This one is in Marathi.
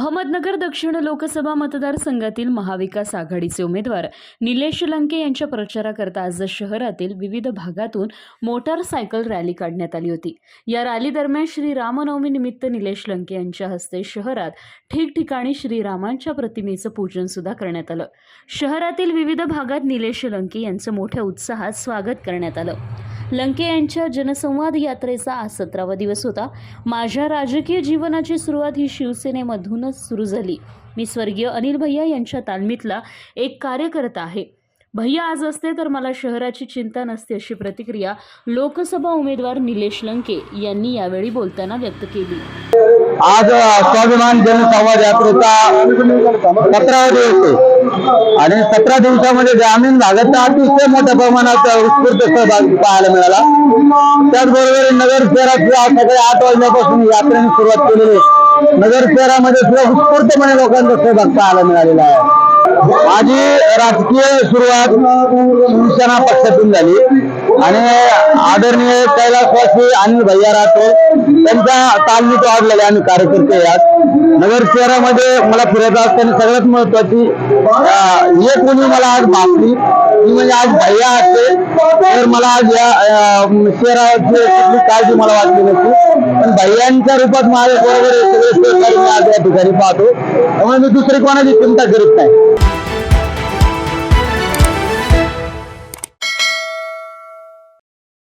अहमदनगर दक्षिण लोकसभा मतदारसंघातील महाविकास आघाडीचे उमेदवार निलेश लंके यांच्या प्रचाराकरता आज शहरातील विविध भागातून मोटारसायकल रॅली काढण्यात आली होती। या रॅली दरम्यान श्री रामनवमी निमित्त निलेश लंके यांच्या हस्ते शहरात ठिकठिकाणी श्रीरामांच्या प्रतिमेचं पूजन सुद्धा करण्यात आलं। शहरातील विविध भागात निलेश लंके यांचं मोठ्या उत्साहात स्वागत करण्यात आलं। लंके यांच्या जनसंवाद यात्रेचा आज 17वा दिवस होता। माझ्या राजकीय जीवनाची सुरुवात ही शिवसेनेमधूनच सुरू झाली। मी स्वर्गीय अनिल भैया यांच्या तालमीतला एक कार्यकर्ता आहे। भैया आज असते तर मला शहराची चिंता नसते, अशी प्रतिक्रिया लोकसभा उमेदवार निलेश लंके यांनी यावेळी बोलताना व्यक्त केली। आज स्वाभिमान जनसंवाद यात्रेचा 17वा दिवस आहे आणि 17 दिवसामध्ये ग्रामीण भागाचा अतिशय मोठ्या प्रमाणात उत्स्फूर्त सहभाग पाहायला मिळाला। त्याचबरोबर नगर शहरात सकाळी 8 वाजल्यापासून यात्रेने सुरुवात केलेली आहे। नगर शहरामध्ये सुद्धा उत्स्फूर्तपणे लोकांचा सहभाग पाहायला मिळालेला आहे। माझी राजकीय सुरुवात शिवसेना पक्षातून झाली आणि आदरणीय कैलासवासी अनिल भैया राठोड त्यांच्या तालमीत वाढलेले आम्ही कार्यकर्ते आहात। नगर शहरामध्ये मला फिरत असताना सगळ्यात महत्वाची एक कोणी मला आज भासली ती म्हणजे आज भैया असते तर मला आज या शहराची कुठली काळजी मला वाटली नसती, पण भैयांच्या रूपात माझ्या बरोबर सगळे सहकारी मी आज या ठिकाणी पाहतो। त्यामुळे मी दुसरी कोणाची चिंता करीत नाही।